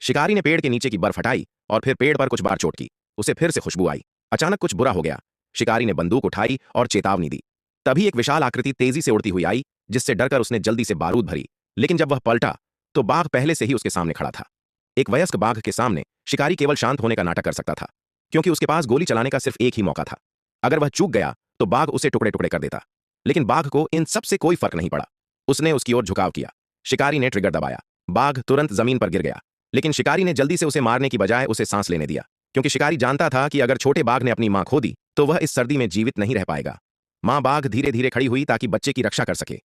शिकारी ने पेड़ के नीचे की बर्फ हटाई और फिर पेड़ पर कुछ बार चोट की। उसे फिर से खुशबू आई। अचानक कुछ बुरा हो गया। शिकारी ने बंदूक उठाई और चेतावनी दी। तभी एक विशाल आकृति तेजी से उड़ती हुई आई, जिससे डरकर उसने जल्दी से बारूद भरी। लेकिन जब वह पलटा तो बाघ पहले से ही उसके सामने खड़ा था। एक वयस्क बाघ के सामने शिकारी केवल शांत होने का नाटक कर सकता था, क्योंकि उसके पास गोली चलाने का सिर्फ एक ही मौका था। अगर वह चूक गया तो बाघ उसे टुकड़े टुकड़े कर देता। लेकिन बाघ को इन सब से कोई फर्क नहीं पड़ा। उसने उसकी ओर झुकाव किया। शिकारी ने ट्रिगर दबाया। बाघ तुरंत जमीन पर गिर गया। लेकिन शिकारी ने जल्दी से उसे मारने की बजाय उसे सांस लेने दिया, क्योंकि शिकारी जानता था कि अगर छोटे बाघ ने अपनी मां खो दी तो वह इस सर्दी में जीवित नहीं रह पाएगा। मां बाघ धीरे धीरे खड़ी हुई ताकि बच्चे की रक्षा कर सके,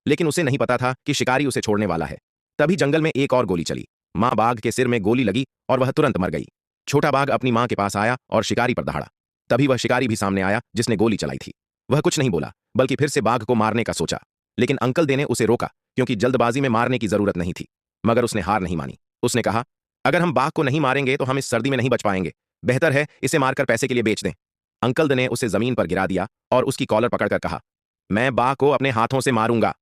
लेकिन उसे नहीं पता था कि शिकारी उसे छोड़ने वाला है। तभी जंगल में एक और गोली चली। मां बाघ के सिर में गोली लगी और वह तुरंत मर गई। छोटा बाघ अपनी मां के पास आया और शिकारी पर दहाड़ा। तभी वह शिकारी भी सामने आया जिसने गोली चलाई थी। वह कुछ नहीं बोला, बल्कि फिर से बाघ को मारने का सोचा। लेकिन अंकल दे ने उसे रोका, क्योंकि जल्दबाजी में मारने की जरूरत नहीं थी। मगर उसने हार नहीं मानी। उसने कहा, अगर हम बाघ को नहीं मारेंगे तो हम इस सर्दी में नहीं बच पाएंगे। बेहतर है इसे मारकर पैसे के लिए बेच दें। अंकल दे ने उसे जमीन पर गिरा दिया और उसकी कॉलर पकड़कर कहा, मैं बाघ को अपने हाथों से मारूंगा।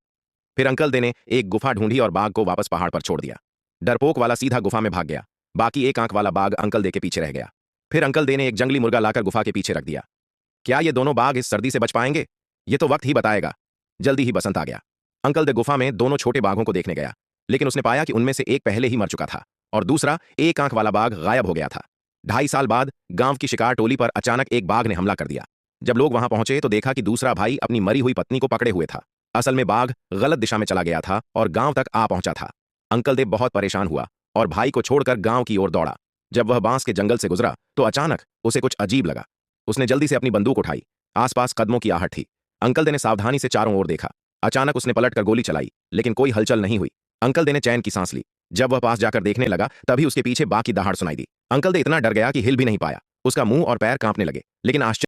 फिर अंकल दे ने एक गुफा ढूंढी और बाघ को वापस पहाड़ पर छोड़ दिया। डरपोक वाला सीधा गुफा में भाग गया। बाकी एक आंख वाला बाघ अंकल दे के पीछे रह गया। फिर अंकल दे ने एक जंगली मुर्गा लाकर गुफा के पीछे रख दिया। क्या ये दोनों बाघ इस सर्दी से बच पाएंगे? ये तो वक्त ही बताएगा। जल्दी ही बसंत आ गया। अंकल दे गुफा में दोनों छोटे बाघों को देखने गया, लेकिन उसने पाया कि उनमें से एक पहले ही मर चुका था और दूसरा एक आंख वाला बाघ गायब हो गया था। 2.5 साल बाद गांव की शिकार टोली पर अचानक एक बाघ ने हमला कर दिया। जब लोग वहां पहुंचे तो देखा कि दूसरा भाई अपनी मरी हुई पत्नी को पकड़े हुए था। असल में बाघ गलत दिशा में चला गया था और गांव तक आ पहुंचा था। अंकल देव बहुत परेशान हुआ और भाई को छोड़कर गांव की ओर दौड़ा। जब वह बांस के जंगल से गुजरा तो अचानक उसे कुछ अजीब लगा। उसने जल्दी से अपनी बंदूक उठाई। आसपास कदमों की आहट थी। अंकल दे ने सावधानी से चारों ओर देखा। अचानक उसने पलटकर गोली चलाई, लेकिन कोई हलचल नहीं हुई। अंकल दे ने चैन की सांस ली। जब वह पास जाकर देखने लगा तभी उसके पीछे बाघ की दहाड़ सुनाई दी। अंकल दे इतना डर गया कि हिल भी नहीं पाया। उसका मुंह और पैर कांपने लगे। लेकिन आश्चर्य